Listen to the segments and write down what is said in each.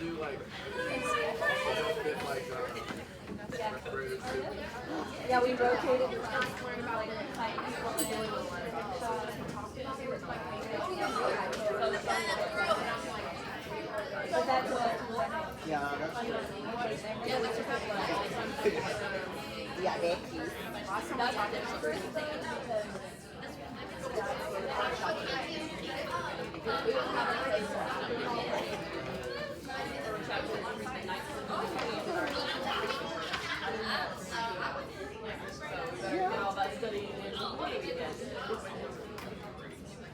do like fit like respirators too. Yeah, we rotated. But that's what. Yeah, that's yeah, that's cute.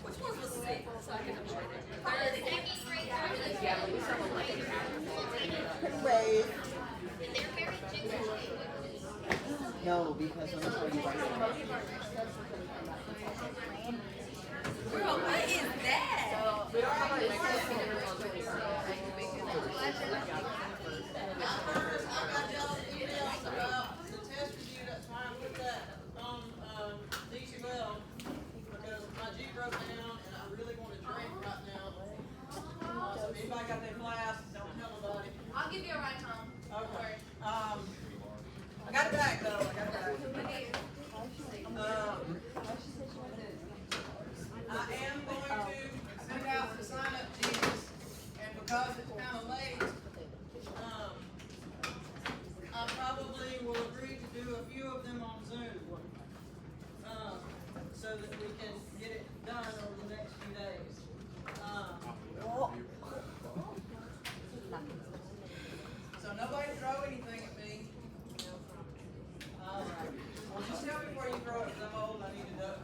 Which ones was safe? So I can upgrade it. Wait. No, because when it's already right Girl, what is that? Anybody got that class? Don't tell nobody. I'll give you a ride home. Okay. I got it back though. I got it back. I am going to send out the sign up sheets, and because it's kind of late, I probably will agree to do a few of them on Zoom, so that we can get it done over the next few days. So nobody throw anything at me. All right. Well, just tell me before you throw it, because I'm old and I need to know.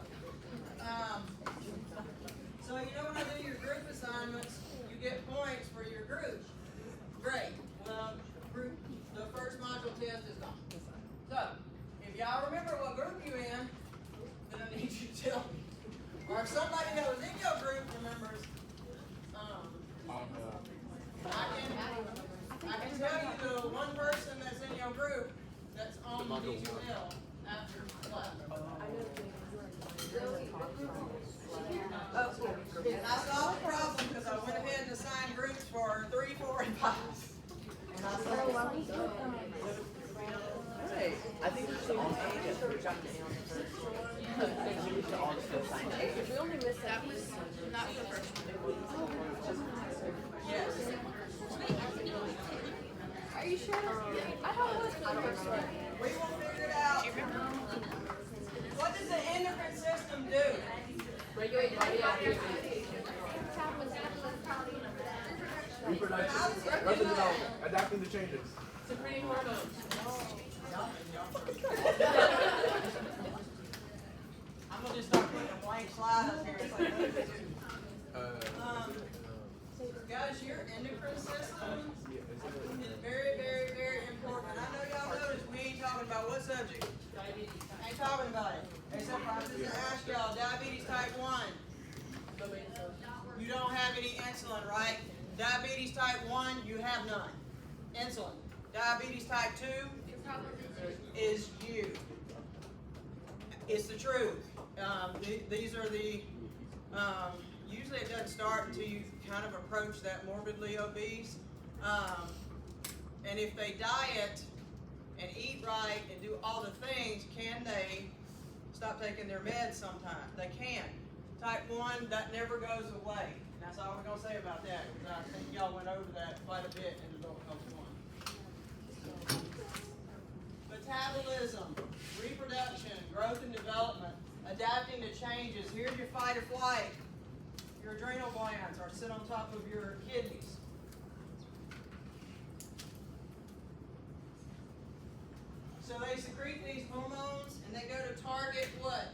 So you know when I do your group assignments, you get points for your group. Great. Well, the first module test is gone. So if y'all remember what group you in, then I need you to tell me. Or if somebody that was in your group remembers, I can tell you the one person that's in your group that's on the D2L after class. And I saw the problem because I went ahead and assigned groups for 3, 4, and 5. And I saw Hey, I think we should all sign it. We should all still sign it. We only missed that. Not the first one. yes. Are you sure? I thought it was for the first one. We will figure it out. What does the endocrine system do? Regulate body activity. Reproduction, growth and development, adapting to changes. Secreting hormones. I'm gonna just start putting a blank slide up here. It's like, guys, your endocrine system is very, very, very important. And I know y'all noticed we ain't talking about what subject? Diabetes. I ain't talking about it. Except for I'm just gonna ask y'all, diabetes type 1. You don't have any insulin, right? Diabetes type 1, you have none. Insulin. Diabetes type 2 is you. It's the truth. These are the, usually it doesn't start until you kind of approach that morbidly obese. And if they diet and eat right and do all the things, can they stop taking their meds sometimes? They can. Type 1, that never goes away. And that's all we're going to say about that, because I think y'all went over that quite a bit in Adult Health 1. Metabolism, reproduction, growth and development, adapting to changes. Here's your fight or flight. Your adrenal glands are sit on top of your kidneys. So they secrete these hormones and they go to target what?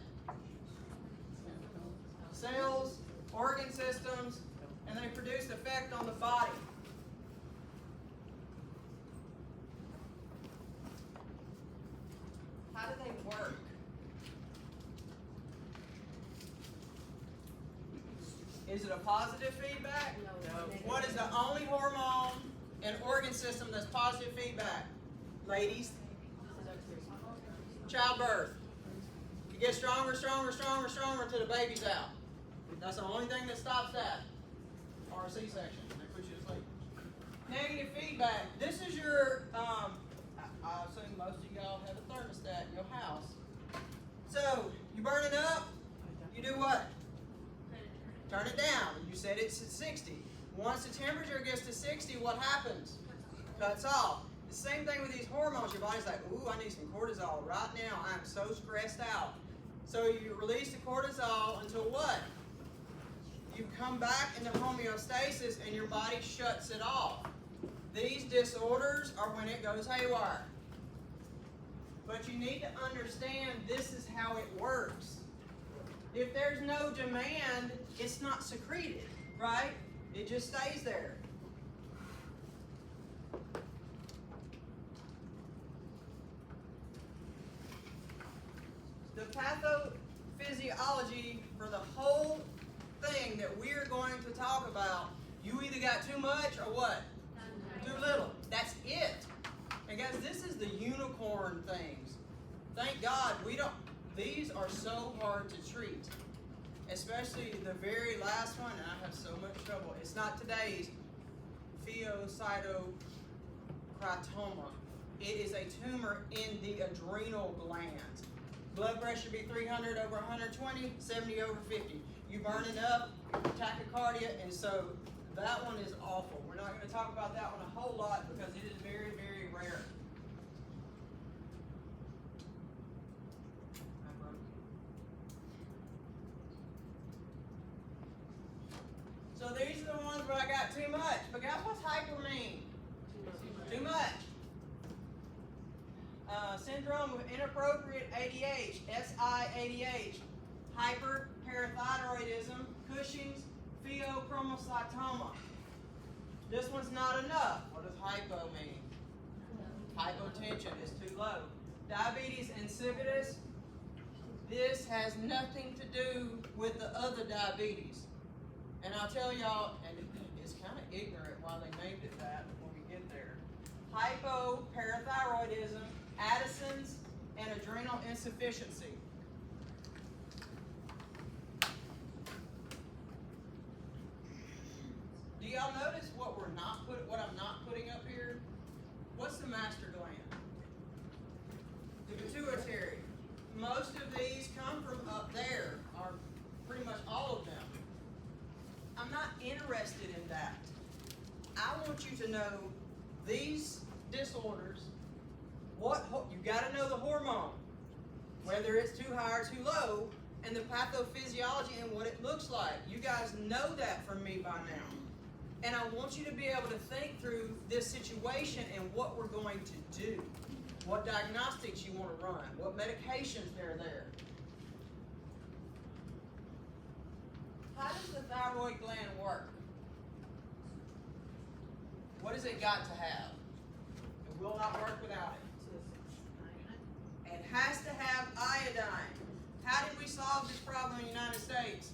Cells, organ systems, and they produce effect on the body. How do they work? Is it a positive feedback? No. What is the only hormone and organ system that's positive feedback? Ladies? Childbirth. You get stronger, stronger, stronger, stronger until the baby's out. That's the only thing that stops that. Or a C-section. They put you to sleep. Negative feedback. This is your, I assume most of y'all have a thermostat in your house. So, you burn it up, you do what? Turn it down. You said it's at 60. Once the temperature gets to 60, what happens? Cuts off. The same thing with these hormones. Your body's like, ooh, I need some cortisol right now. I'm so stressed out. So you release the cortisol until what? You come back into homeostasis and your body shuts it off. These disorders are when it goes haywire. But you need to understand this is how it works. If there's no demand, it's not secreted, right? It just stays there. The pathophysiology for the whole thing that we're going to talk about, you either got too much or what? Too little. That's it. And guys, this is the unicorn things. Thank God we don't, these are so hard to treat. Especially the very last one, and I have so much trouble. It's not today's pheocytochroma. It is a tumor in the adrenal glands. Blood pressure be 300 over 120, 70 over 50. You burn it up, tachycardia, and so that one is awful. We're not going to talk about that one a whole lot because it is very, very rare. So these are the ones where I got too much. But guess what's hyper mean? Too much. Syndrome of inappropriate ADH, SIADH, hyperparathyroidism, Cushing's, pheochromocytoma. This one's not enough. What does hypo mean? Hypotension is too low. Diabetes insipidus. This has nothing to do with the other diabetes. And I'll tell y'all, and it's kind of ignorant why they named it that when we get there. Hypoparathyroidism, Addison's, and adrenal insufficiency. Do y'all notice what I'm not putting up here? What's the master gland? The pituitary. Most of these come from up there, or pretty much all of them. I'm not interested in that. I want you to know these disorders, you got to know the hormone, whether it's too high or too low, and the pathophysiology and what it looks like. You guys know that from me by now. And I want you to be able to think through this situation and what we're going to do, what diagnostics you want to run, what medications are there. How does the thyroid gland work? What has it got to have? It will not work without it. It has to have iodine. How did we solve this problem in the United States?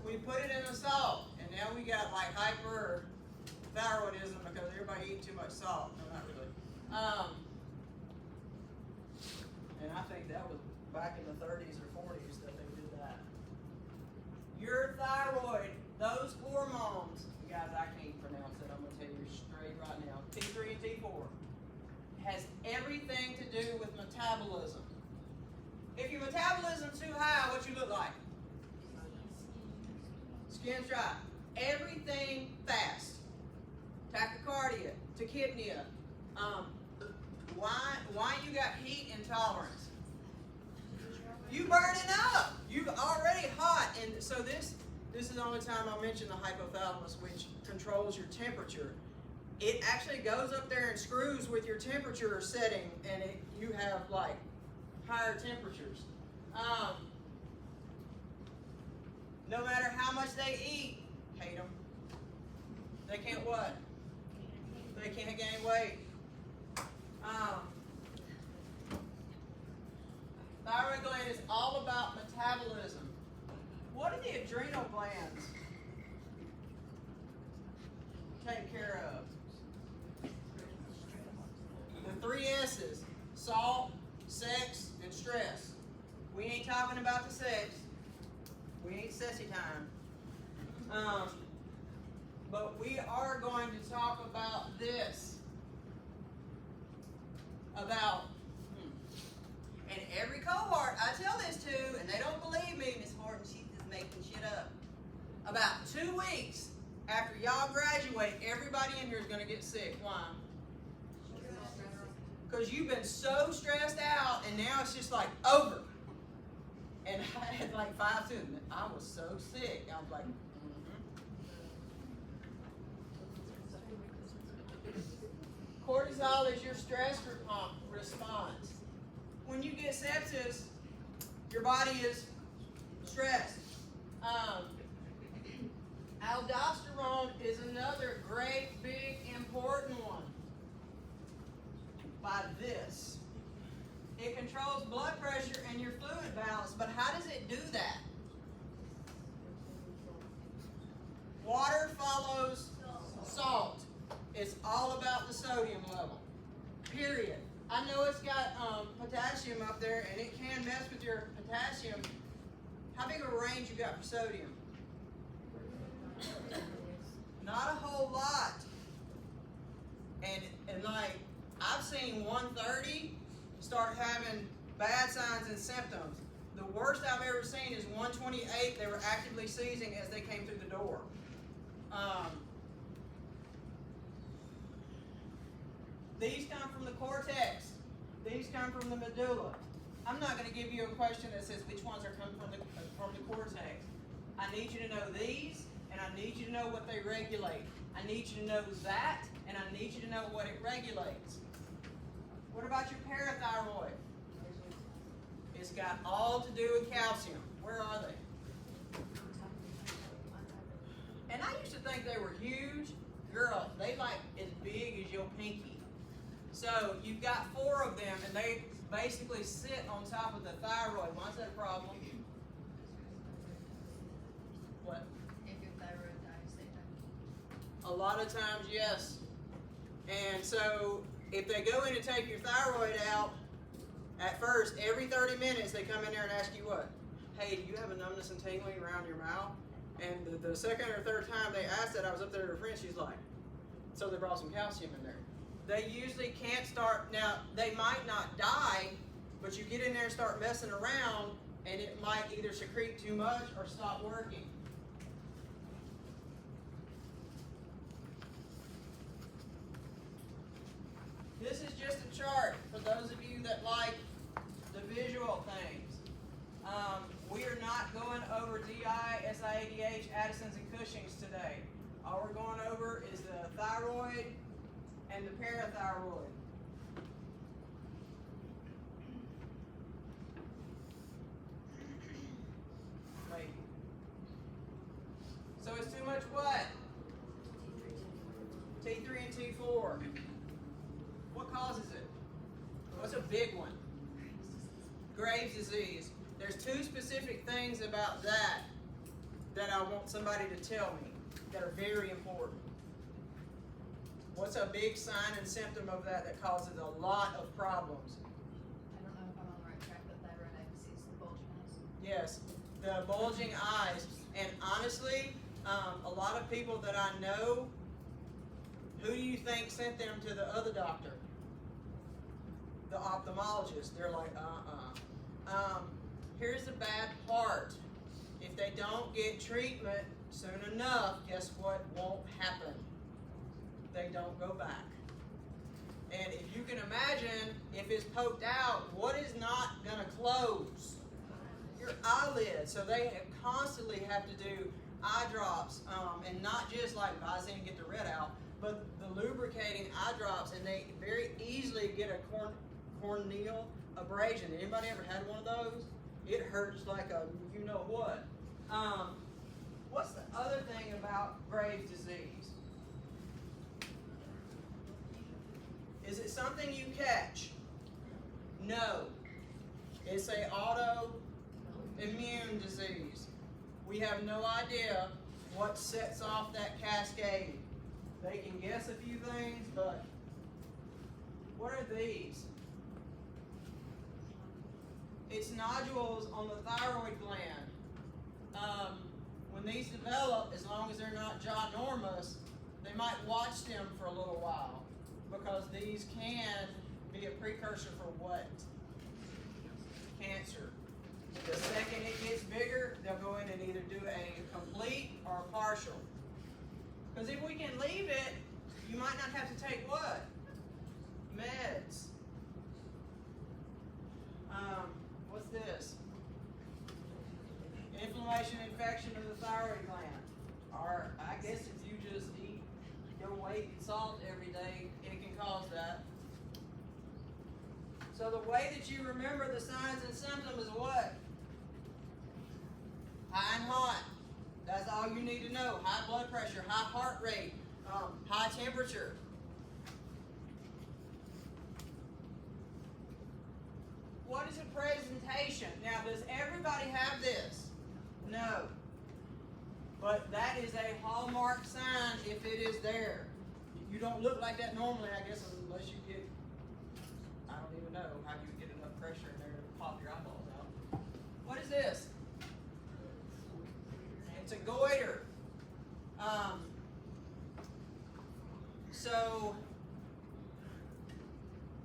We put it in the salt, and now we got like hyperthyroidism because everybody eats too much salt. No, not really. And I think that was back in the 30s or 40s that they did that. Your thyroid, those hormones, you guys, I can't pronounce it. I'm going to tell you straight right now. T3 and T4 has everything to do with metabolism. If your metabolism's too high, what you look like? Skin's dry. Everything fast. Tachycardia, tachypnea. Why you got heat intolerance? You burning up. You're already hot, and so this is the only time I'll mention the hypothalamus, which controls your temperature. It actually goes up there and screws with your temperature setting, and you have like higher temperatures. No matter how much they eat, hate them. They can't what? They can't gain weight. Thyroid gland is all about metabolism. What do the adrenal glands take care of? The 3 S's: salt, sex, and stress. We ain't talking about the sex. We ain't sexy time. but we are going to talk about this. About, and every cohort I tell this to, and they don't believe me, Miss Horton, she's just making shit up. About 2 weeks after y'all graduate, everybody in here is going to get sick. Why? Because you've been so stressed out, and now it's just like over. And I had like 5 students. I was so sick. I was like, Cortisol is your stress response. When you get sepsis, your body is stressed. Aldosterone is another great, big, important one. By this. It controls blood pressure and your fluid balance, but how does it do that? Water follows salt. It's all about the sodium level. Period. I know it's got potassium up there, and it can mess with your potassium. How big of a range you got for sodium? Not a whole lot. And like, I've seen 130 start having bad signs and symptoms. The worst I've ever seen is 128. They were actively seizing as they came through the door. These come from the cortex. These come from the medulla. I'm not going to give you a question that says which ones are coming from the cortex. I need you to know these, and I need you to know what they regulate. I need you to know that, and I need you to know what it regulates. What about your parathyroid? It's got all to do with calcium. Where are they? And I used to think they were huge. Girl, they like as big as your pinky. So you've got 4 of them, and they basically sit on top of the thyroid. Why is that a problem? What? If your thyroid dies, they die. A lot of times, yes. And so if they go in and take your thyroid out, at first, every 30 minutes, they come in there and ask you what? Hey, do you have a numbness and tingling around your mouth? And the second or third time they asked that, I was up there with her friend, she's like, so they brought some calcium in there. They usually can't start, now they might not die, but you get in there and start messing around, and it might either secrete too much or stop working. This is just a chart for those of you that like the visual things. We are not going over DI, SIADH, Addison's, and Cushing's today. All we're going over is the thyroid and the parathyroid. Wait. So it's too much what? T3 and T4. What causes it? What's a big one? Graves' disease. There's 2 specific things about that I want somebody to tell me that are very important. What's a big sign and symptom of that causes a lot of problems? I don't know if I'm on the right track, but thyroiditis is the bulging eyes. Yes, the bulging eyes. And honestly, a lot of people that I know, who do you think sent them to the other doctor? The ophthalmologist. They're like, here's the bad part. If they don't get treatment soon enough, guess what won't happen? They don't go back. And if you can imagine, if it's poked out, what is not going to close? Your eyelid. So they constantly have to do eye drops, and not just like Visine get the red out, but the lubricating eye drops, and they very easily get a corneal abrasion. Anybody ever had one of those? It hurts like a you know what. What's the other thing about Graves' disease? Is it something you catch? No. It's an autoimmune disease. We have no idea what sets off that cascade. They can guess a few things, but what are these? It's nodules on the thyroid gland. When these develop, as long as they're not ginormous, they might watch them for a little while, because these can be a precursor for what? Cancer. The second it gets bigger, they'll go in and either do a complete or a partial. Because if we can leave it, you might not have to take what? Meds. What's this? Inflammation, infection of the thyroid gland. Or I guess if you just eat your weight in salt every day, it can cause that. So the way that you remember the signs and symptoms is what? High and hot. That's all you need to know. High blood pressure, high heart rate, high temperature. What is a presentation? Now, does everybody have this? No. But that is a hallmark sign if it is there. You don't look like that normally, I guess, unless you get, I don't even know how you get enough pressure in there to pop your eyeballs out. What is this? It's a goiter. So,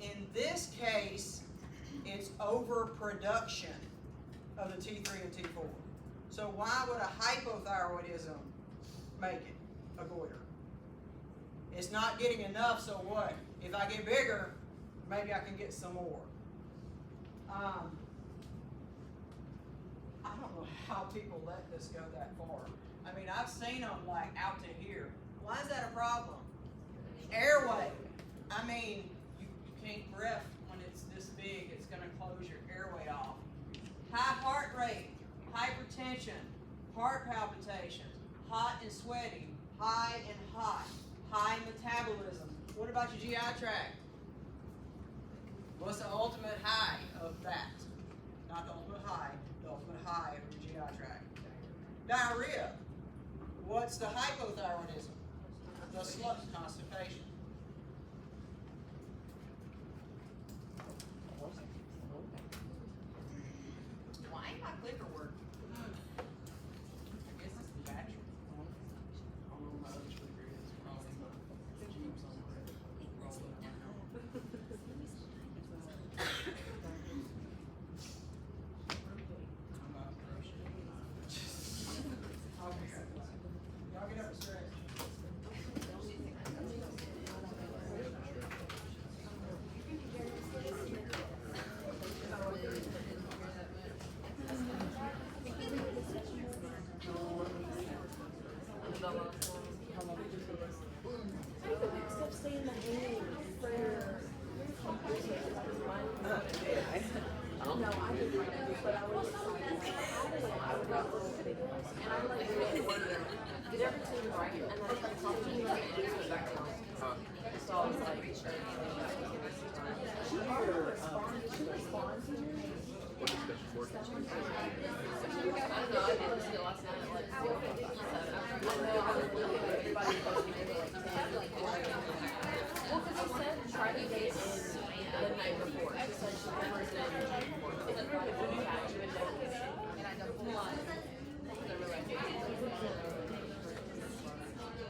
in this case, it's overproduction of the T3 and T4. So why would a hypothyroidism make it a goiter? It's not getting enough, so what? If I get bigger, maybe I can get some more. I don't know how people let this go that far. I mean, I've seen them like out to here. Why is that a problem? Airway. I mean, you can't breath when it's this big. It's going to close your airway off. High heart rate, hypertension, heart palpitations, hot and sweaty, high and hot, high metabolism. What about your GI tract? What's the ultimate high of that? Not the ultimate high, the ultimate high of your GI tract. Diarrhea. What's the hypothyroidism? The slug constipation. Why ain't my clicker working? I guess it's the battery. I don't know what my other clicker is. Probably my Jeeps on the rolling Y'all get up and stretch. Except stay in the hang for no, I didn't like it, but I was I would not look at it. And I'm like, did everything right, and then I talked to you about it. So I was like, she responds to me. What discussion board? I don't know, I didn't see it last night at like 4:57. I know I was looking at everybody posting it like 10. Well, because she said try to get in the night before. She said she never said if you were to do that, you would know. And I don't know why.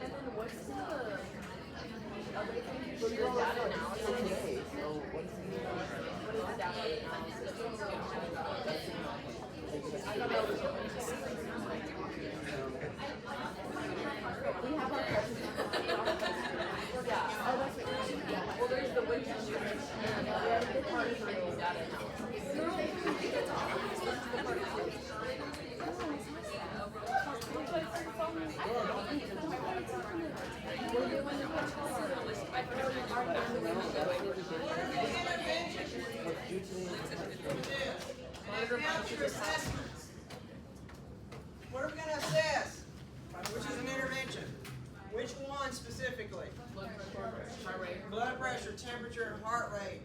And then what's the other thing? For your data analysis? What is the data analysis? I don't know. We have our yeah. Oh, that's what you're saying. Well, there's the winter students and the other part is the data analysis. No, I think it's awesome. That's the part of it. Assessments. What are we going to assess? Which is an intervention? Which one specifically? Blood pressure, temperature, and heart rate.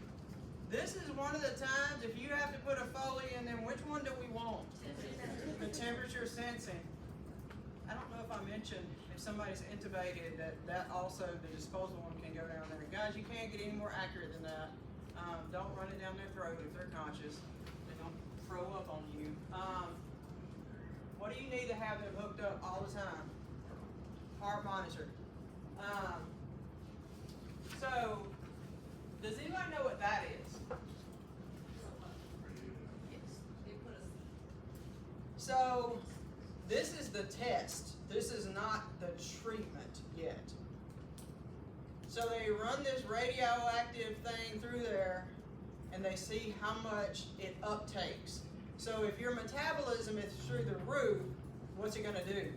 This is one of the times, if you have to put a Foley in, then which one do we want? The temperature sensing. I don't know if I mentioned, if somebody's intubated, that also, the disposal one can go down there. Guys, you can't get any more accurate than that. Don't run it down their throat if they're conscious. They don't throw up on you. What do you need to have them hooked up all the time? Heart monitor. So, does anybody know what that is? So, this is the test. This is not the treatment yet. So they run this radioactive thing through there and they see how much it uptakes. So if your metabolism is through the roof, what's it gonna do?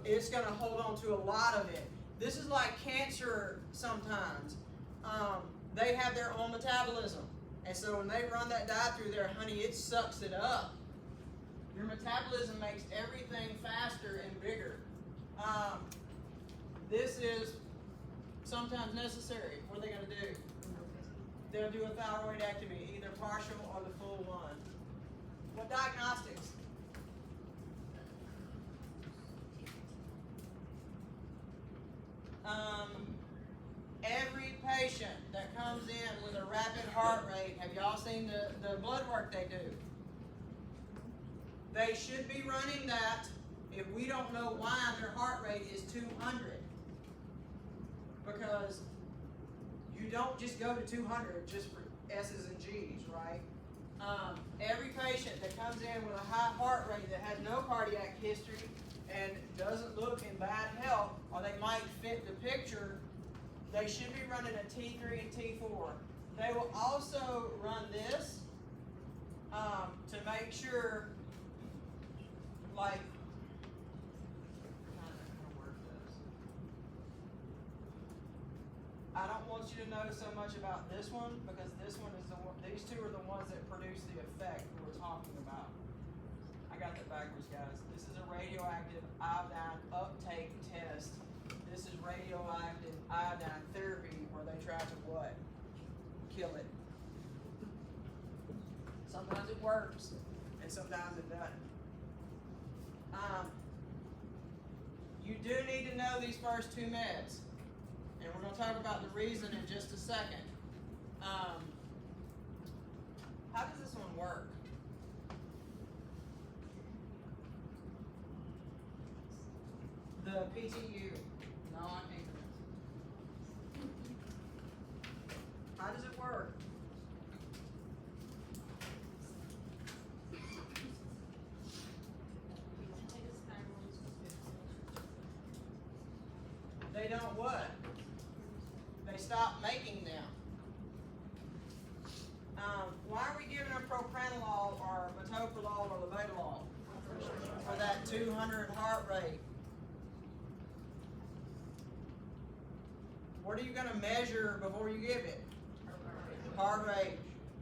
It's gonna hold on to a lot of it. This is like cancer sometimes. They have their own metabolism. And so when they run that dye through there, honey, it sucks it up. Your metabolism makes everything faster and bigger. This is sometimes necessary. What are they going to do? They'll do a thyroidectomy, either partial or the full one. What diagnostics? Every patient that comes in with a rapid heart rate, have y'all seen the blood work they do? They should be running that if we don't know why their heart rate is 200. Because you don't just go to 200 just for S's and G's, right? Every patient that comes in with a high heart rate that has no cardiac history and doesn't look in bad health, or they might fit the picture, they should be running a T3 and T4. They will also run this to make sure, like, I don't want you to know so much about this one because this one is the one, these two are the ones that produce the effect we were talking about. I got that backwards, guys. This is a radioactive iodine uptake test. This is radioactive iodine therapy where they try to what? Kill it. Sometimes it works and sometimes it doesn't. You do need to know these first two meds. And we're going to talk about the reason in just a second. How does this one work? The PTU, non-increments. How does it work? They don't what? They stop making them. Why are we giving them propranolol or metoprolol or labetalol for that 200 heart rate? What are you going to measure before you give it? Heart rate,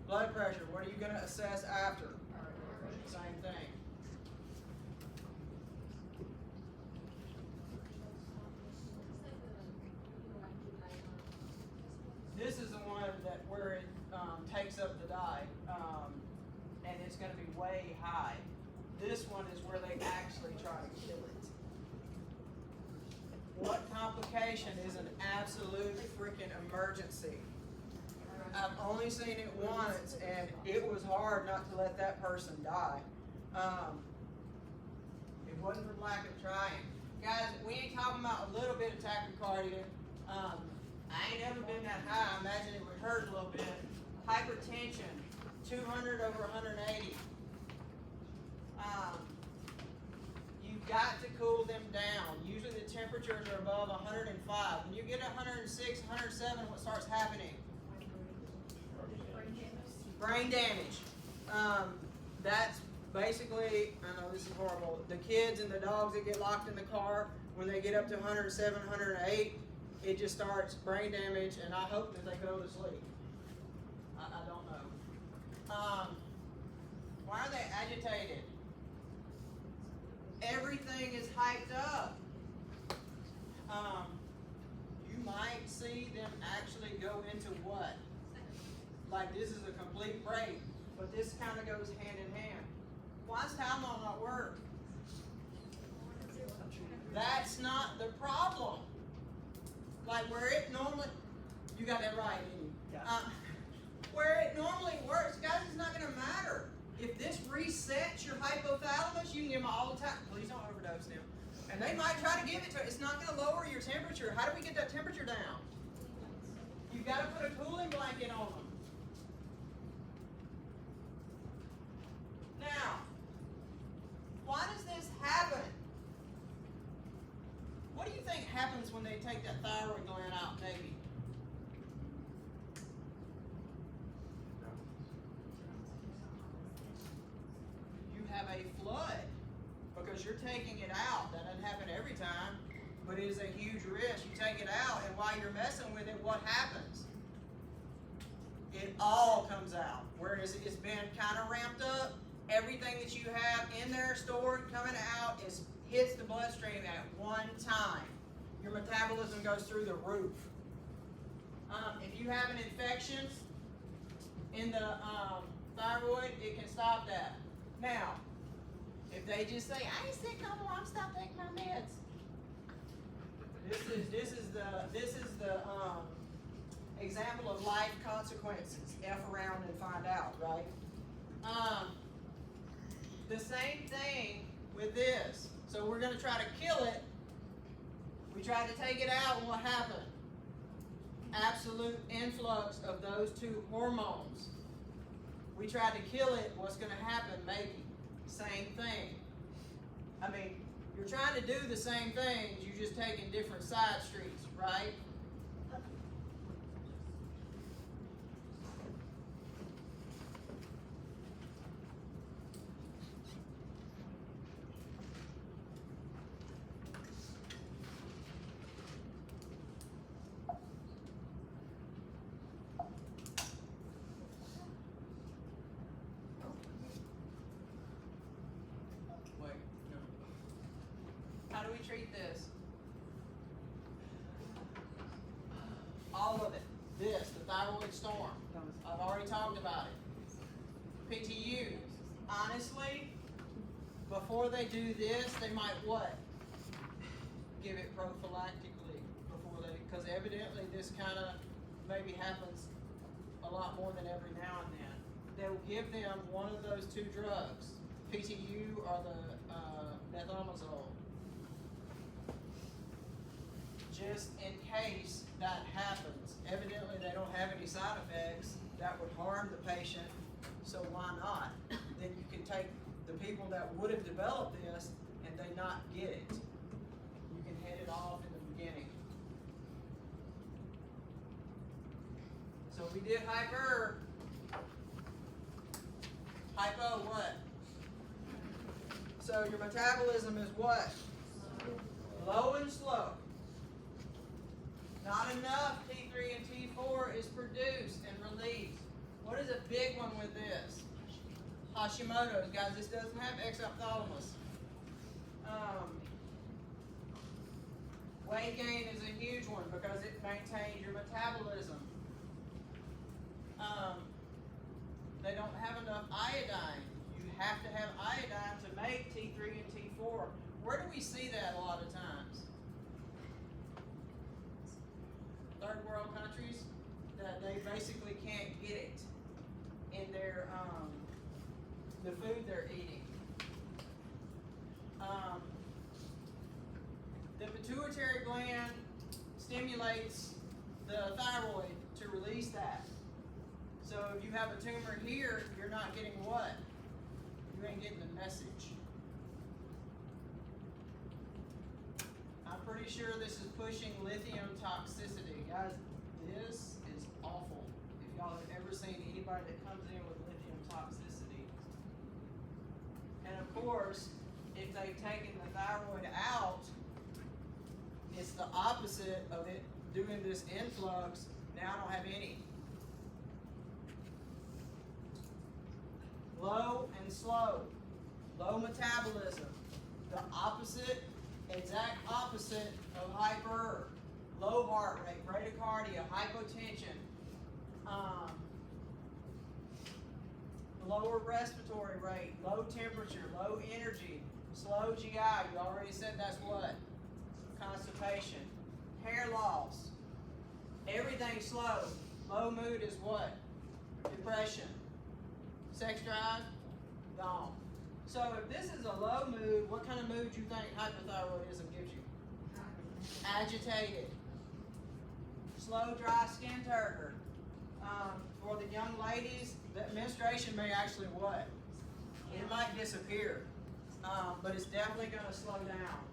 blood pressure. What are you going to assess after? Same thing. This is the one that where it takes up the dye, and it's going to be way high. This one is where they actually try to kill it. What complication is an absolute freaking emergency? I've only seen it once, and it was hard not to let that person die. It wasn't for lack of trying. Guys, we ain't talking about a little bit of tachycardia. I ain't never been that high. I imagine it would hurt a little bit. Hypertension, 200 over 180. You've got to cool them down. Usually the temperatures are above 105. When you get 106, 107, what starts happening? Brain damage. That's basically, I know this is horrible, the kids and the dogs that get locked in the car, when they get up to 107, 108, it just starts brain damage, and I hope that they go to sleep. I don't know. Why are they agitated? Everything is hyped up. You might see them actually go into what? Like this is a complete break, but this kind of goes hand in hand. Why does Tylenol not work? That's not the problem. Like where it normally, you got that right, didn't you? Where it normally works, guys, it's not going to matter if this resets your hypothalamus, you can give them all the time. Please don't overdose them. And they might try to give it to it. It's not going to lower your temperature. How do we get that temperature down? You've got to put a cooling blanket on them. Now, why does this happen? What do you think happens when they take that thyroid gland out, maybe? You have a flood because you're taking it out. That doesn't happen every time, but it is a huge risk. You take it out, and while you're messing with it, what happens? It all comes out. Whereas it's been kind of ramped up, everything that you have in there stored coming out hits the bloodstream at one time. Your metabolism goes through the roof. If you have an infection in the thyroid, it can stop that. Now, if they just say, I ain't sick no more, I'm stopped taking my meds. This is the example of life consequences. F around and find out, right? The same thing with this. So we're going to try to kill it. We tried to take it out, and what happened? Absolute influx of those two hormones. We tried to kill it. What's going to happen? Maybe. Same thing. I mean, you're trying to do the same things, you're just taking different side streets, right? How do we treat this? All of it. This, the thyroid storm. I've already talked about it. PTU. Honestly, before they do this, they might what? Give it prophylactically before they, because evidently this kind of maybe happens a lot more than every now and then. They'll give them one of those two drugs, PTU or the methomazole. Just in case that happens. Evidently they don't have any side effects that would harm the patient, so why not? Then you can take the people that would have developed this and they not get it. You can head it off in the beginning. So we did hypo what? So your metabolism is what? Low and slow. Not enough T3 and T4 is produced and released. What is a big one with this? Hashimoto's. Guys, this doesn't have exophthalmos. Weight gain is a huge one because it maintains your metabolism. They don't have enough iodine. You have to have iodine to make T3 and T4. Where do we see that a lot of times? Third world countries, that they basically can't get it in their the food they're eating. The pituitary gland stimulates the thyroid to release that. So if you have a tumor here, you're not getting what? You ain't getting the message. I'm pretty sure this is pushing lithium toxicity. Guys, this is awful. If y'all have ever seen anybody that comes in with lithium toxicity. And of course, if they've taken the thyroid out, it's the opposite of it doing this influx. Now I don't have any. Low and slow. Low metabolism. The opposite, exact opposite of hyper. Low heart rate, bradycardia, hypotension. Lower respiratory rate, low temperature, low energy, slow GI. You already said that's what? Constipation. Hair loss. Everything slow. Low mood is what? Depression. Sex drive? gone. So if this is a low mood, what kind of mood you think hypothyroidism gives you? Agitated. Slow, dry skin turgor. For the young ladies, the menstruation may actually what? It might disappear, but it's definitely going to slow down.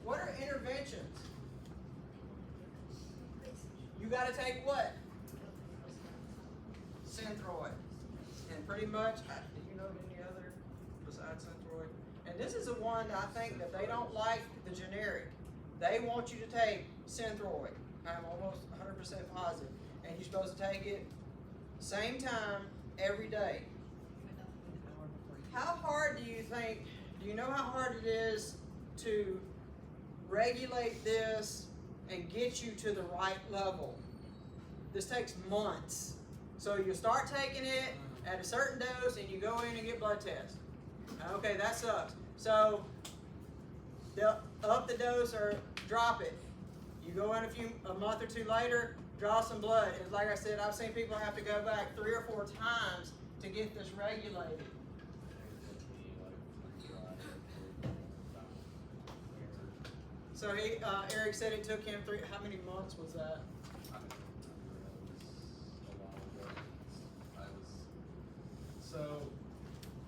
What are interventions? You got to take what? Synthroid. And pretty much, do you know any other besides Synthroid? And this is the one that I think that they don't like the generic. They want you to take Synthroid. I'm almost 100% positive. And you're supposed to take it same time every day. How hard do you think, do you know how hard it is to regulate this and get you to the right level? This takes months. So you start taking it at a certain dose and you go in and get blood tests. Okay, that sucks. So they'll up the dose or drop it. You go in a month or two later, draw some blood. And like I said, I've seen people have to go back 3 or 4 times to get this regulated. So Eric said it took him how many months was that? So,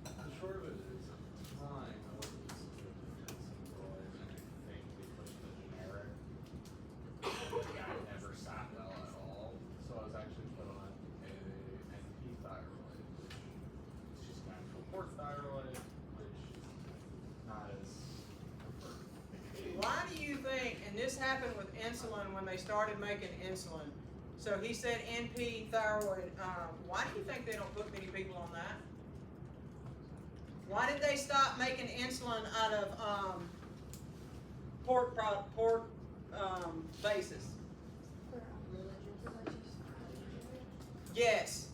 the short of it is, at the time, I wasn't listening to Synthroid, and I think they pushed the generic, and that never sat well at all. So I was actually put on a NP thyroid, which is just natural pork thyroid, which is not as preferred. Why do you think, and this happened with insulin when they started making insulin, so he said NP thyroid, why do you think they don't put many people on that? Why did they stop making insulin out of pork basis? Yes,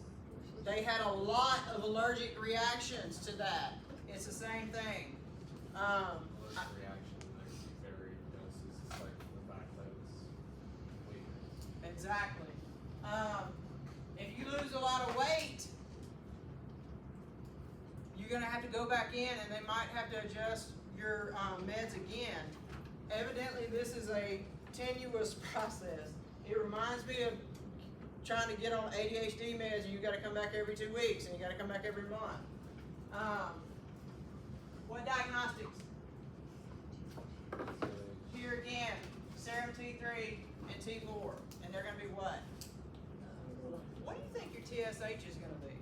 they had a lot of allergic reactions to that. It's the same thing. Allergic reaction, there's varied doses, it's like the fact that it's weak. Exactly. If you lose a lot of weight, you're going to have to go back in and they might have to adjust your meds again. Evidently, this is a tenuous process. It reminds me of trying to get on ADHD meds and you got to come back every 2 weeks and you got to come back every month. What diagnostics? Here again, serum T3 and T4, and they're going to be what? What do you think your TSH is going to be?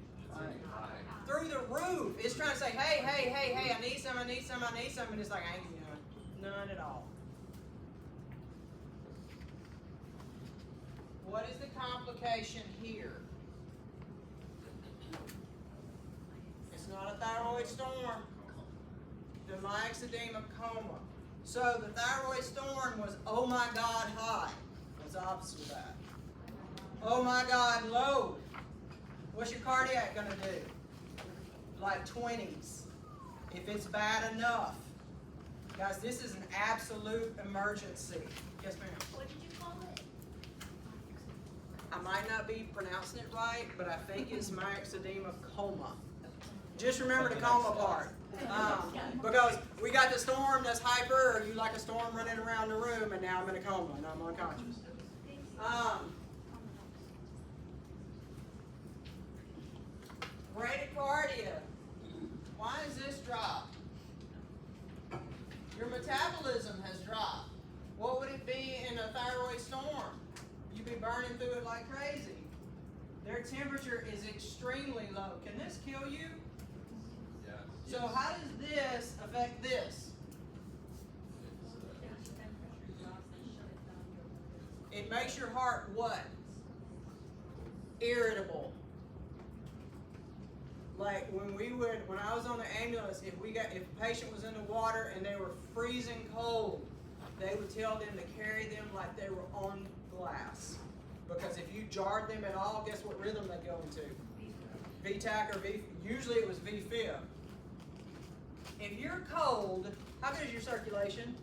Through the roof. It's trying to say, hey, I need some, and it's like, I ain't none at all. What is the complication here? It's not a thyroid storm. The myxedema coma. So the thyroid storm was, oh my God, high. What's the opposite of that? Oh my God, low. What's your cardiac gonna do? Like 20s. If it's bad enough. Guys, this is an absolute emergency. Yes, ma'am. What did you call it? I might not be pronouncing it right, but I think it's myxedema coma. Just remember the coma part. Because we got the storm that's hyper, or you like a storm running around the room, and now I'm in a coma and I'm unconscious. Bradycardia. Why is this dropped? Your metabolism has dropped. What would it be in a thyroid storm? You'd be burning through it like crazy. Their temperature is extremely low. Can this kill you? Yes. So how does this affect this? It makes your heart what? Irritable. Like when I was on the ambulance, if a patient was in the water and they were freezing cold, they would tell them to carry them like they were on glass. Because if you jarred them at all, guess what rhythm they go into? V-tac or usually it was V-fib. If you're cold, how good is your circulation?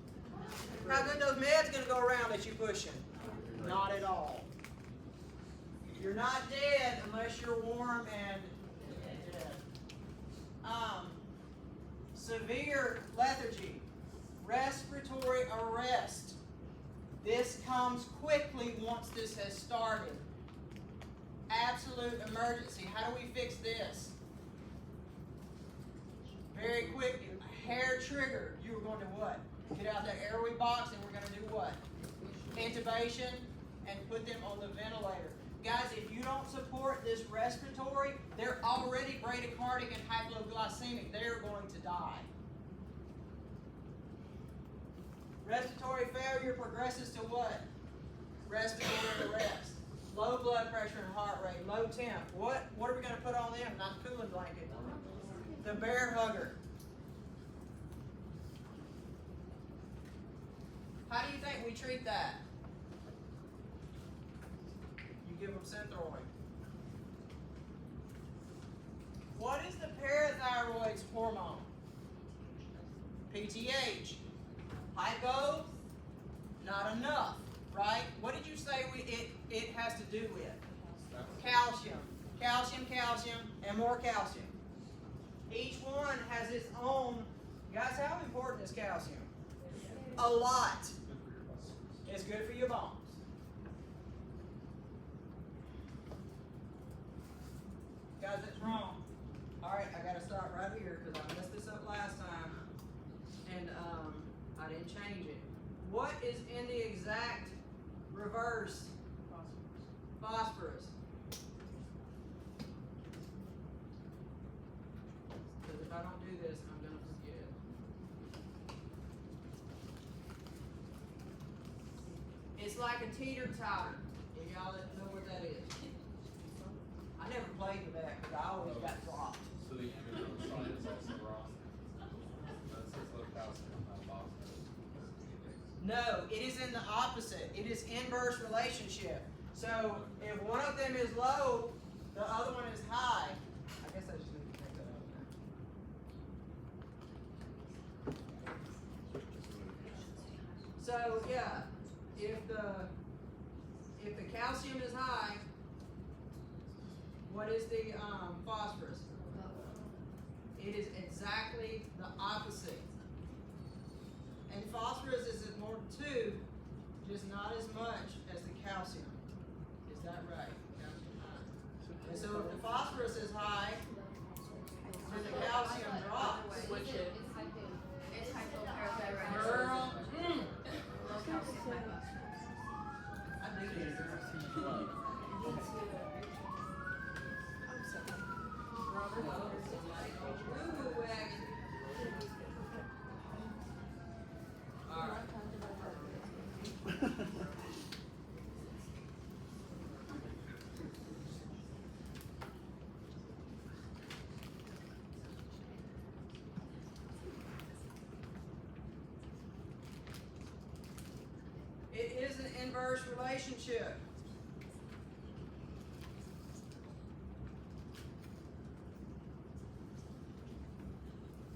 How good those meds gonna go around that you pushing? Not at all. You're not dead unless you're warm and dead. Severe lethargy, respiratory arrest. This comes quickly once this has started. Absolute emergency. How do we fix this? Very quick, hair trigger. You were going to what? Get out that airway box and we're going to do what? Intubation and put them on the ventilator. Guys, if you don't support this respiratory, they're already bradycardic and hypoglycemic. They're going to die. Respiratory failure progresses to what? Respiratory arrest. Low blood pressure and heart rate, low temp. What are we going to put on them? Not the cooling blanket. The bear hugger. How do you think we treat that? You give them Synthroid. What is the parathyroid's hormone? PTH. Hypo? Not enough, right? What did you say it has to do with? Calcium. Calcium, calcium, and more calcium. Each one has its own. Guys, how important is calcium? A lot. It's good for your bones. Guys, that's wrong. Alright, I gotta stop right here because I messed this up last time. And I didn't change it. What is in the exact reverse? Phosphorus. Because if I don't do this, I'm gonna forget. It's like a teeter-totter. If y'all know what that is. I never played with that because I always got dropped. So the image on the side is also wrong. That says low calcium, not phosphorus. No, it is in the opposite. It is inverse relationship. So if one of them is low, the other one is high. I guess I just need to take that out now. So yeah, if the calcium is high, what is the phosphorus? It is exactly the opposite. And phosphorus is important too, just not as much as the calcium. Is that right? Calcium high. And so if the phosphorus is high, then the calcium drops. Which is It's hypoparathyroidism. Girl, Low calcium, high phosphorus. I do this. Woo-woo wagon. All right. It is an inverse relationship.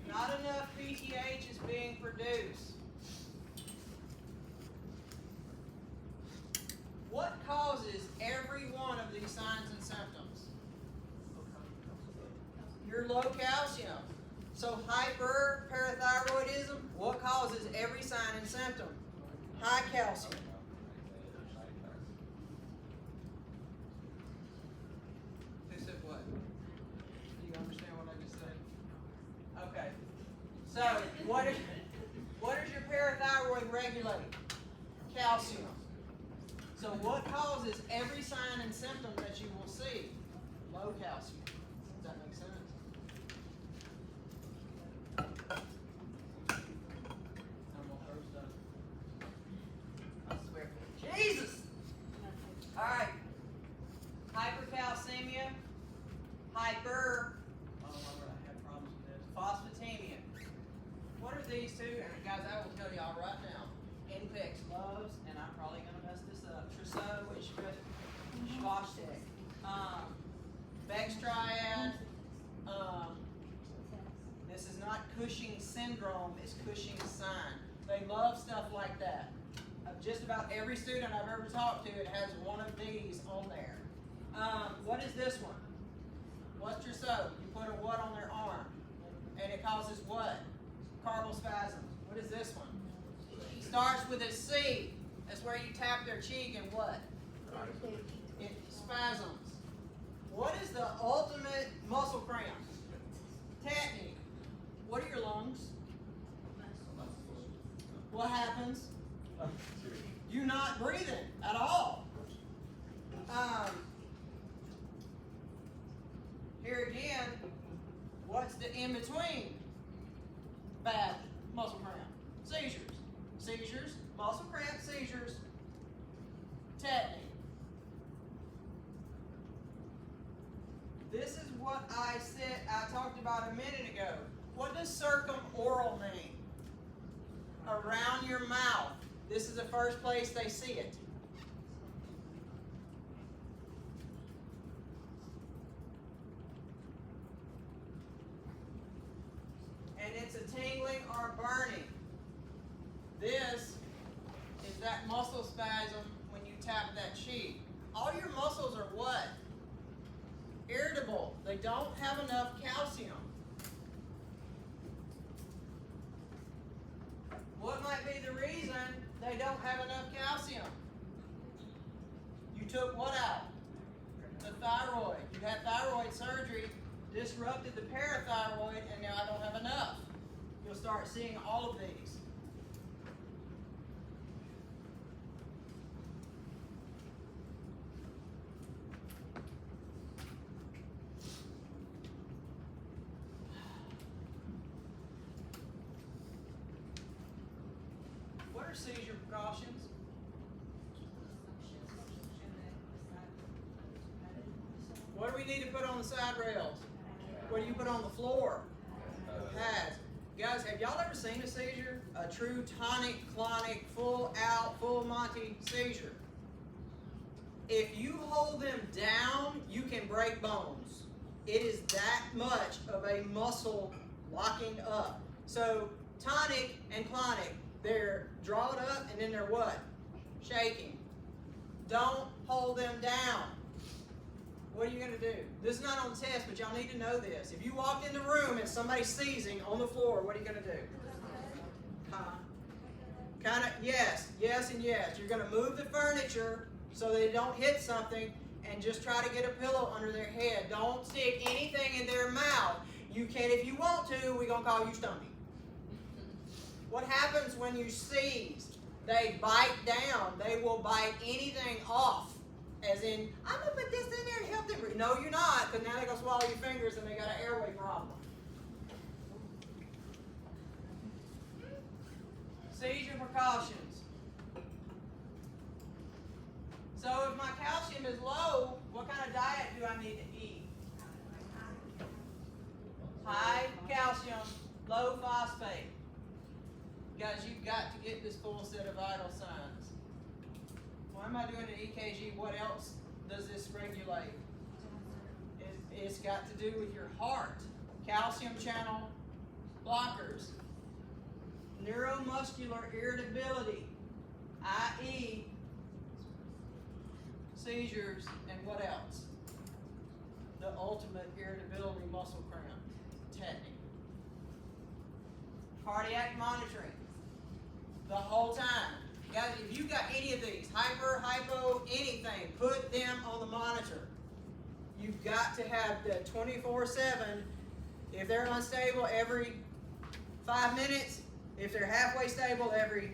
Not enough PTH is being produced. What causes every one of these signs and symptoms? Your low calcium. So hyperparathyroidism, what causes every sign and symptom? High calcium. Who said what? Do you understand what I just said? Okay. So what is your parathyroid regulate? Calcium. So what causes every sign and symptom that you will see? Low calcium. Does that make sense? I'm gonna throw stuff. I swear. Jesus! Alright. Hypercalcemia. Hyper. Oh Lord, I have problems with this. Phosphatemia. What are these two? And guys, I will tell y'all right now. Infex loves, and I'm probably gonna mess this up. Trousseau and Schwastek. Bextriad. This is not Cushing syndrome, it's Cushing sign. They love stuff like that. Just about every student I've ever talked to, it has one of these on there. What is this one? What's your soap? You put a what on their arm, and it causes what? Carpal spasms. What is this one? Starts with a C. That's where you tap their cheek and what? It spasms. What is the ultimate muscle cramp? Tetany. What are your lungs? What happens? You're not breathing at all. Here again, what's the in-between? Bad muscle cramp. Seizures. Seizures, muscle cramp, seizures, tetany. This is what I talked about a minute ago. What does circumoral mean? Around your mouth. This is the first place they see it. And it's a tingling or burning. This is that muscle spasm when you tap that cheek. All your muscles are what? Irritable. They don't have enough calcium. What might be the reason they don't have enough calcium? You took what out? The thyroid. You had thyroid surgery, disrupted the parathyroid, and now I don't have enough. You'll start seeing all of these. What are seizure precautions? What do we need to put on the side rails? What do you put on the floor? Pads. Guys, have y'all ever seen a seizure? A true tonic, clonic, full out, full Monty seizure. If you hold them down, you can break bones. It is that much of a muscle locking up. So tonic and clonic, they're drawn up and then they're what? Shaking. Don't hold them down. What are you going to do? This is not on the test, but y'all need to know this. If you walked in the room and somebody's seizing on the floor, what are you going to do? Kind of, yes, and yes. You're going to move the furniture so they don't hit something and just try to get a pillow under their head. Don't stick anything in their mouth. You can if you want to. We're going to call you Stumpy. What happens when you seize? They bite down. They will bite anything off. As in, I'm going to put this in there and help them breathe. No, you're not, because now they're going to swallow your fingers and they got an airway problem. Seizure precautions. So if my calcium is low, what kind of diet do I need to eat? High calcium, low phosphate. Guys, you've got to get this full set of vital signs. Why am I doing an EKG? What else does this regulate? It's got to do with your heart. Calcium channel blockers. Neuromuscular irritability, i.e. seizures, and what else? The ultimate irritability muscle cramp, tetany. Cardiac monitoring, the whole time. Guys, if you got any of these, hyper, hypo, anything, put them on the monitor. You've got to have the 24/7. If they're unstable, every 5 minutes. If they're halfway stable, every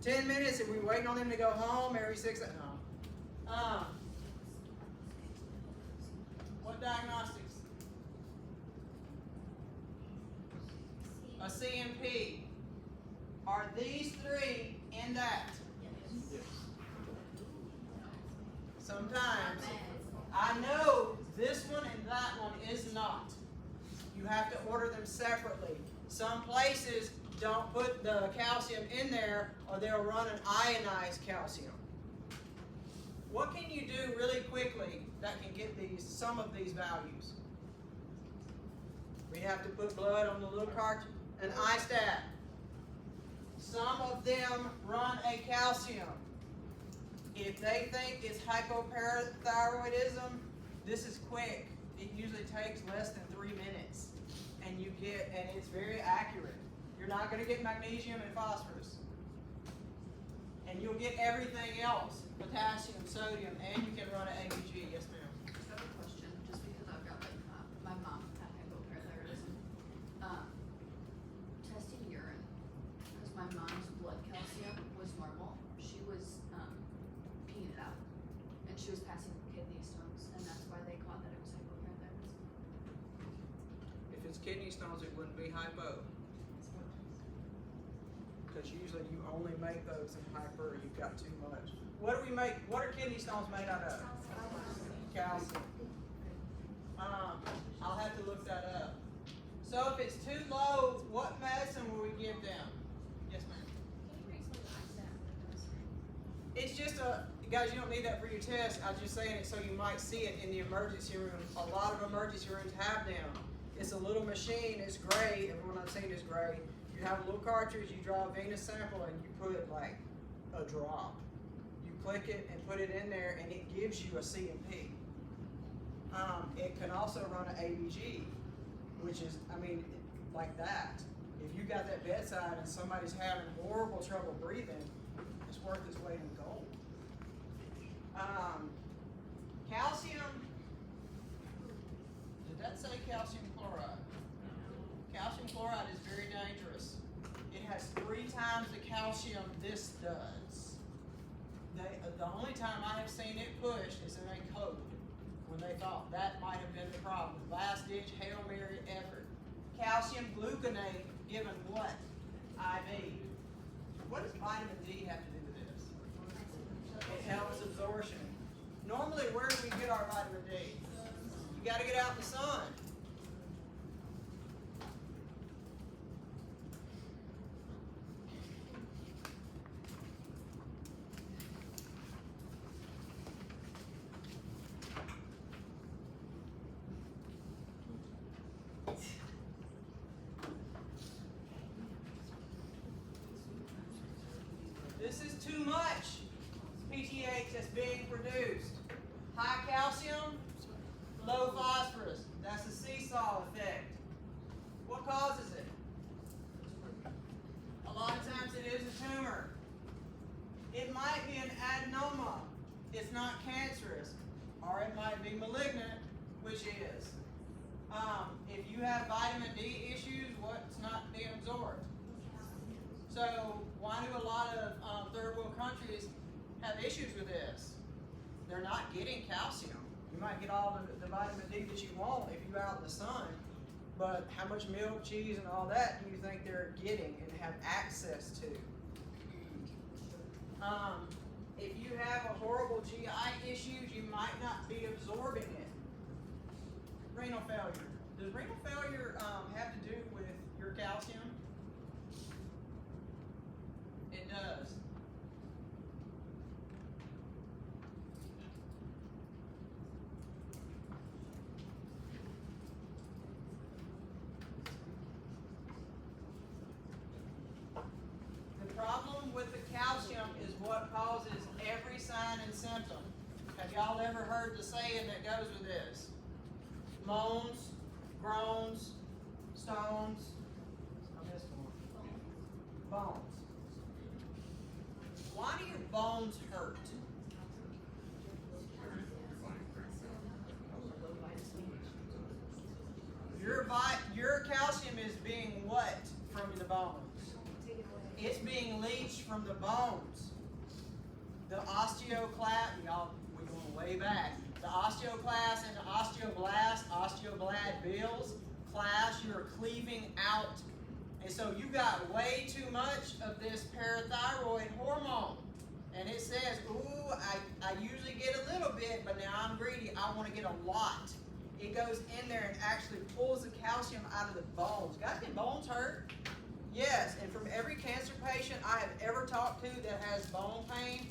10 minutes. If we're waiting on them to go home, every 6. No. What diagnostics? A CMP. Are these three in that? Sometimes. I know this one and that one is not. You have to order them separately. Some places don't put the calcium in there or they'll run an ionized calcium. What can you do really quickly that can get some of these values? We have to put blood on the little cartridge, an iStat. Some of them run a calcium. If they think it's hypoparathyroidism, this is quick. It usually takes less than 3 minutes, and it's very accurate. You're not going to get magnesium and phosphorus, and you'll get everything else: potassium, sodium, and you can run an ABG. Yes, ma'am. I have a question, just because I've got like, my mom had hypoparathyroidism. Testing urine, because my mom's blood calcium was normal, she was, peeing it out, and she was passing kidney stones, and that's why they caught that it was hypoparathyroidism. If it's kidney stones, it wouldn't be hypo. Because usually you only make those in hyper, you've got too much. What are kidney stones made out of? Calcium. I'll have to look that up. So if it's too low, what medicine will we give them? Yes, ma'am. It's just guys, you don't need that for your test. I'm just saying it so you might see it in the emergency room. A lot of emergency rooms have them. It's a little machine, it's gray, everyone I've seen is gray. You have a little cartridge, you draw a venous sample, and you put like a drop. You click it and put it in there, and it gives you a CMP. It can also run an ABG, which is, like that. If you got that bedside and somebody's having horrible trouble breathing, it's worth its weight in gold. Calcium, did that say calcium chloride? Calcium chloride is very dangerous. It has 3 times the calcium this does. The only time I have seen it pushed is in a code, when they thought that might have been the problem. Last ditch Hail Mary effort. Calcium gluconate given what? IV. What does vitamin D have to do with this? It helps absorption. Normally, where do we get our vitamin D? You got to get out in the sun. This is too much PTH that's being produced. High calcium, low phosphorus. That's a seesaw effect. What causes it? A lot of times it is a tumor. It might be an adenoma. It's not cancerous. Or it might be malignant, which is. If you have vitamin D issues, what's not being absorbed? So why do a lot of third world countries have issues with this? They're not getting calcium. You might get all the vitamin D that you want if you're out in the sun, but how much milk, cheese, and all that do you think they're getting and have access to? If you have a horrible GI issues, you might not be absorbing it. Renal failure. Does renal failure have to do with your calcium? It does. The problem with the calcium is what causes every sign and symptom. Have y'all ever heard the saying that goes with this? Moans, groans, stones. I missed one. Bones. Why do your bones hurt? Your calcium is being what from the bones? It's being leached from the bones. The osteoclast, y'all, we're going way back. The osteoclast and the osteoblast bills class, you're cleaving out. And so you got way too much of this parathyroid hormone. And it says, ooh, I usually get a little bit, but now I'm greedy. I want to get a lot. It goes in there and actually pulls the calcium out of the bones. Guys, can bones hurt? Yes, and from every cancer patient I have ever talked to that has bone pain,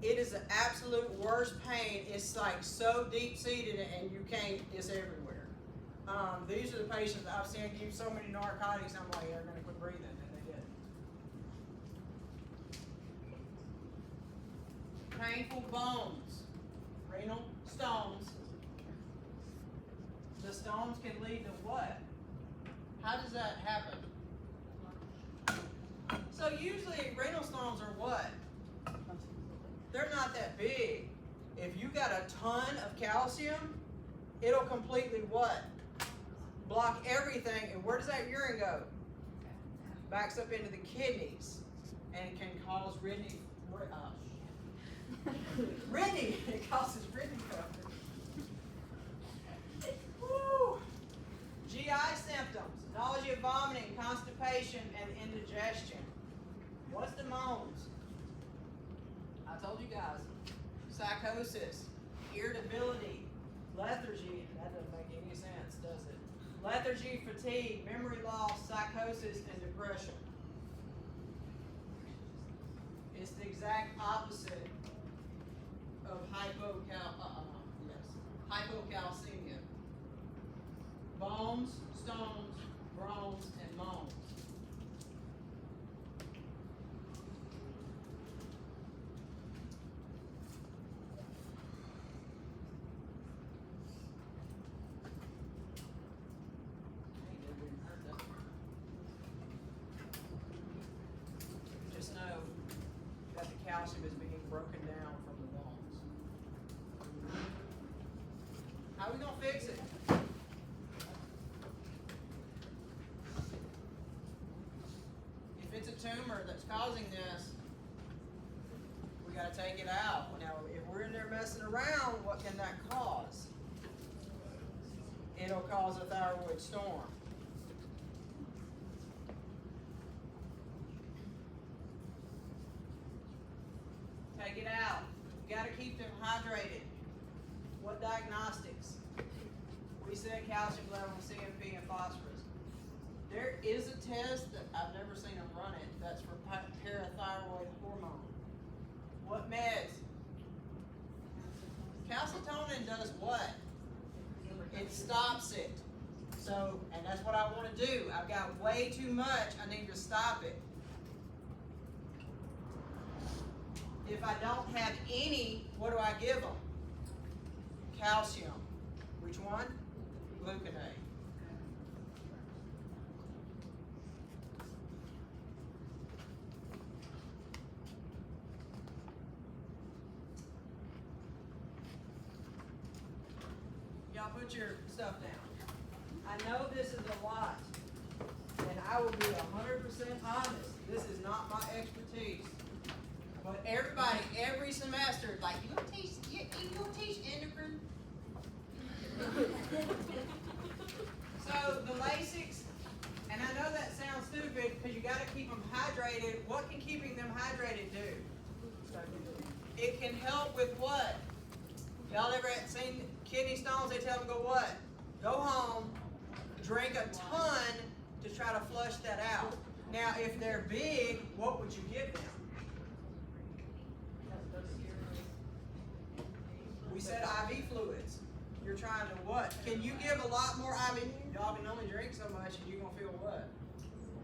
it is the absolute worst pain. It's like so deep-seated and you can't, it's everywhere. These are the patients I've seen use so many narcotics, I'm like, they're going to quit breathing, and they did. painful bones, renal stones. The stones can lead to what? How does that happen? So usually renal stones are what? They're not that big. If you got a ton of calcium, it'll completely what? Block everything. And where does that urine go? Backs up into the kidneys and can cause Ridney. It causes Ridney failure. Woo! GI symptoms: nausea, vomiting, constipation, and indigestion. What's the moans? I told you guys. Psychosis, irritability, lethargy. That doesn't make any sense, does it? Lethargy, fatigue, memory loss, psychosis, and depression. It's the exact opposite of hypocalcemia. Bones, stones, groans, and moans. Just know that the calcium is being broken down from the bones. How are we going to fix it? If it's a tumor that's causing this, we got to take it out. Now, if we're in there messing around, what can that cause? It'll cause a thyroid storm. Take it out. You got to keep them hydrated. What diagnostics? We said calcium level, CMP, and phosphorus. There is a test that I've never seen them run it. That's for parathyroid hormone. What meds? Calcitonin does what? It stops it. So, and that's what I want to do. I've got way too much. I need to stop it. If I don't have any, what do I give them? Calcium. Which one? Gluconate. Y'all put your stuff down. I know this is a lot, and I will be 100% honest. This is not my expertise. But everybody, every semester, like, you gonna teach endocrine? So the Lasix, and I know that sounds stupid because you got to keep them hydrated. What can keeping them hydrated do? It can help with what? Y'all ever seen kidney stones? They tell them go what? Go home, drink a ton to try to flush that out. Now, if they're big, what would you give them? We said IV fluids. You're trying to what? Can you give a lot more IV? Y'all can only drink so much and you're going to feel what?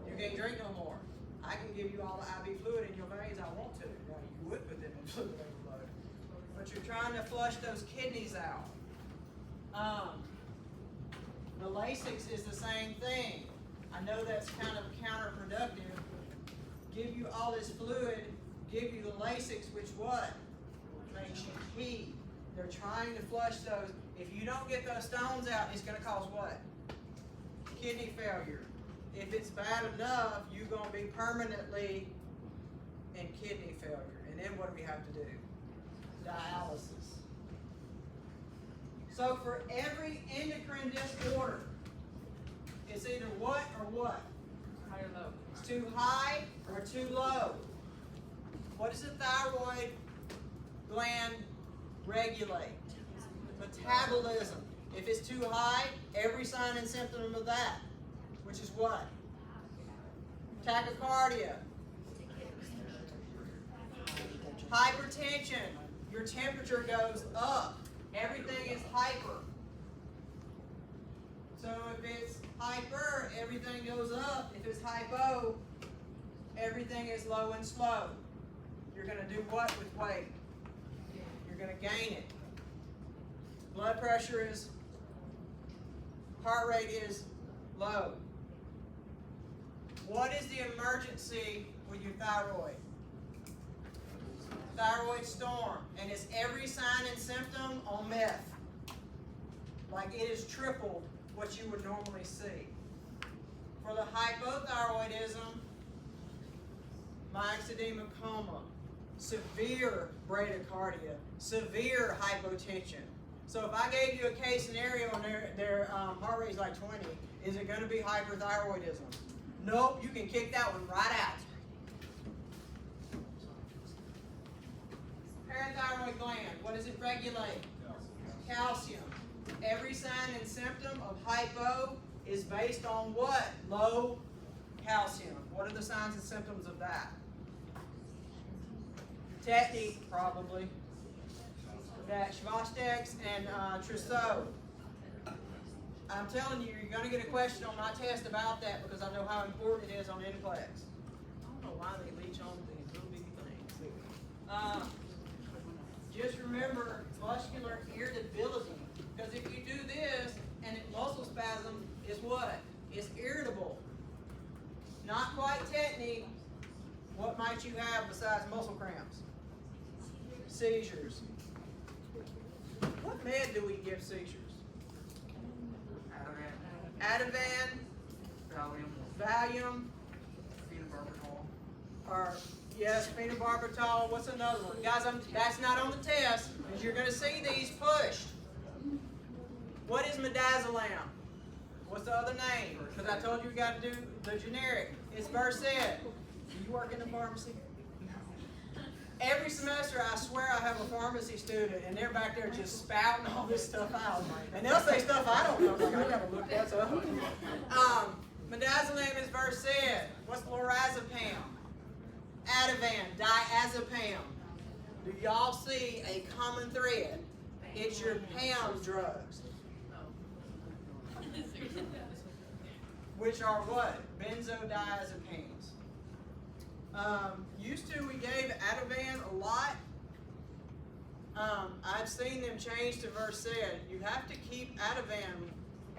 You can't drink no more. I can give you all the IV fluid in your veins I want to. Now, you would put them in fluid overload. But you're trying to flush those kidneys out. The Lasix is the same thing. I know that's kind of counterproductive. Give you all this fluid, give you the Lasix, which what? Makes you pee. They're trying to flush those. If you don't get those stones out, it's going to cause what? Kidney failure. If it's bad enough, you're going to be permanently in kidney failure. And then what do we have to do? Dialysis. So for every endocrine disorder, it's either what or what? High or low? It's too high or too low. What does the thyroid gland regulate? Metabolism. If it's too high, every sign and symptom of that, which is what? Tachycardia. Hypertension. Your temperature goes up. Everything is hyper. So if it's hyper, everything goes up. If it's hypo, everything is low and slow. You're going to do what with weight? gonna gain it. Blood pressure is, heart rate is low. What is the emergency with your thyroid? Thyroid storm, and it's every sign and symptom on meth. Like it is tripled what you would normally see. For the hypothyroidism, myxedema coma, severe bradycardia, severe hypotension. So if I gave you a case scenario and their heart rate is like 20, is it going to be hyperthyroidism? Nope, you can kick that one right out. Parathyroid gland, what does it regulate? Calcium. Every sign and symptom of hypo is based on what? Low calcium. What are the signs and symptoms of that? Tetany, probably. That Schwastex and Trousseau. I'm telling you, you're going to get a question on my test about that because I know how important it is on NCLEX. I don't know why they leech on these little bitty things. Just remember muscular irritability, because if you do this and muscle spasm is what? It's irritable. Not quite tetany. What might you have besides muscle cramps? Seizures. What med do we give seizures? Ativan, Valium, or yes, phenobarbital. What's another one? Guys, that's not on the test, because you're going to see these pushed. What is midazolam? What's the other name? Because I told you got to do the generic. It's Versed. Do you work in the pharmacy? Every semester, I swear I have a pharmacy student, and they're back there just spouting all this stuff out. And they'll say stuff I don't know. Like, I gotta look that up. Midazolam is Versed. What's lorazepam? Ativan, diazepam. Do y'all see a common thread? It's your PAM drugs. Which are what? Benzodiazepines. Used to, we gave Ativan a lot. I've seen them change to Versed. You have to keep Ativan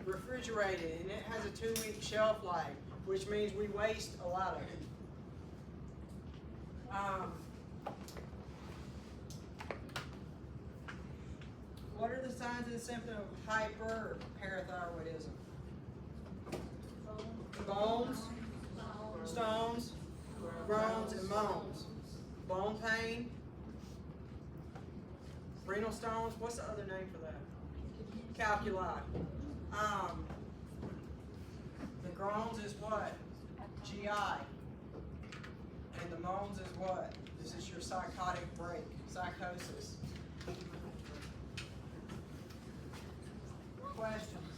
refrigerated, and it has a 2-week shelf life, which means we waste a lot of it. What are the signs and symptoms of hyperparathyroidism? Bones, stones, groans, and moans. Bone pain, renal stones. What's the other name for that? Calculi. The groans is what? GI. And the moans is what? This is your psychotic break, psychosis. Questions?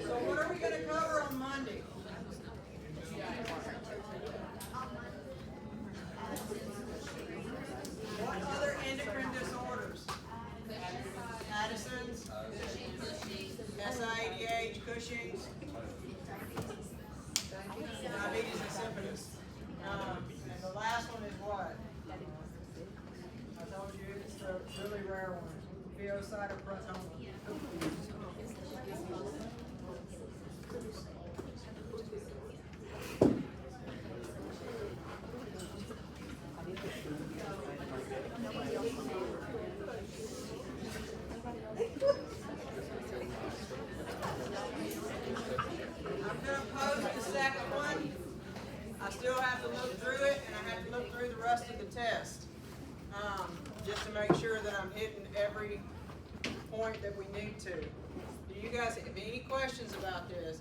So what are we going to cover on Monday? What other endocrine disorders? Addison's, SIADH, Cushing's, diabetes insipidus. And the last one is what? I told you it's the really rare one. Pheocytopratoma. I'm going to post the second one. I still have to look through it, and I have make sure that I'm hitting every point that we need to. Do you guys have any questions about this?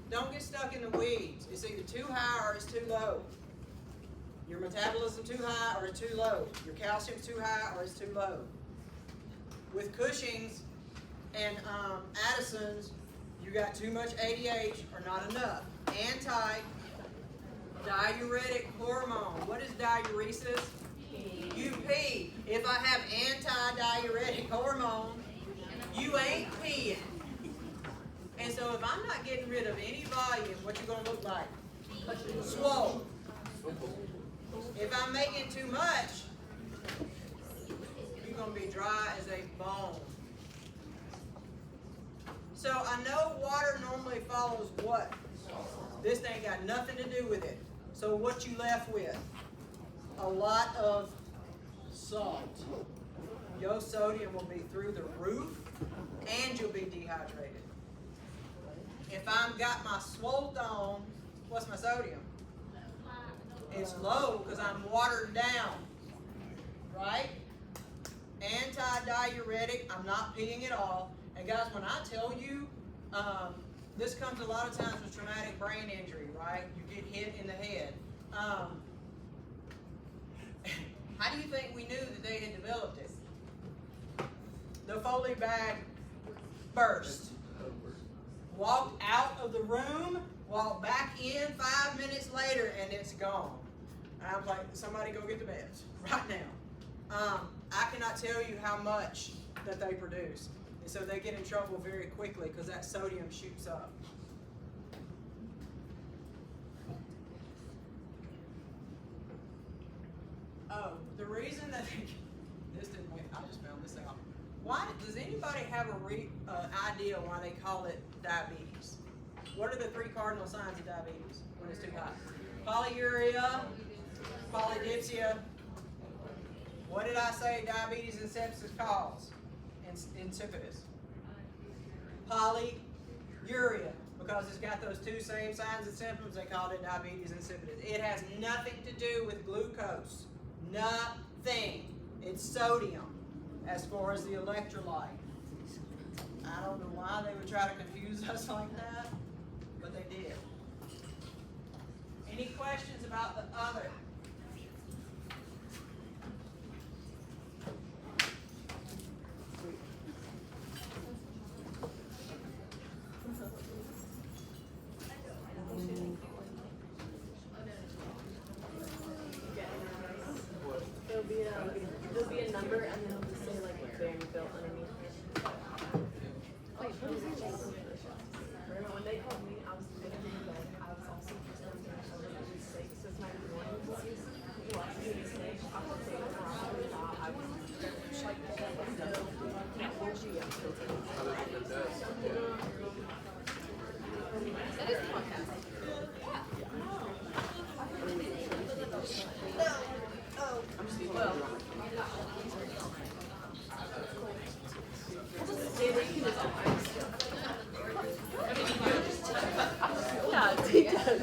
Don't get stuck in the weeds. It's either too high or it's too low. Your metabolism too high or it's too low. Your calcium's too high or it's too low. With Cushing's and Addison's, you got too much ADH or not enough. Anti-diuretic hormone. What is diuresis? You pee. If I have anti-diuretic hormone, you ain't peeing. And so if I'm not getting rid of any volume, what you gonna look like? Swole. If I'm making too much, you're gonna be dry as a bone. So I know water normally follows what? This thing got nothing to do with it. So what you left with? A lot of salt. Your sodium will be through the roof and you'll be dehydrated. If I've got my swole on, what's my sodium? It's low because I'm watered down, right? Anti-diuretic, I'm not peeing at all. And guys, when I tell you, this comes a lot of times with traumatic brain injury, right? You get hit in the head. How do you think we knew that they had developed it? The Foley bag burst. Walked out of the room, walked back in 5 minutes later, and it's gone. And I'm like, somebody go get the meds right now. I cannot tell you how much that they produce. And so they get in trouble very quickly because that sodium shoots up. Oh, the reason that this didn't make, I just found this thing off. Why does anybody have a idea why they call it diabetes? What are the 3 cardinal signs of diabetes when it's too high? Polyuria, polydipsia. What did I say diabetes insipidus cause? Insipidus. Polyuria, because it's got those 2 same signs and symptoms, they called it diabetes insipidus. It has nothing to do with glucose. Nothing. It's sodium as far as the electrolyte. I don't know why they would try to confuse us like that, but they did. Any questions about the other? There'll be a number and then it'll just say like bearing built underneath. Wait, what is it? Remember when they called me, I was gonna be like, I was also just on the shoulder that was sick, so it's my morning disease. You watch me sick, I was saying that I was like, can't hold you up. That is the podcast. Well, yeah, he does.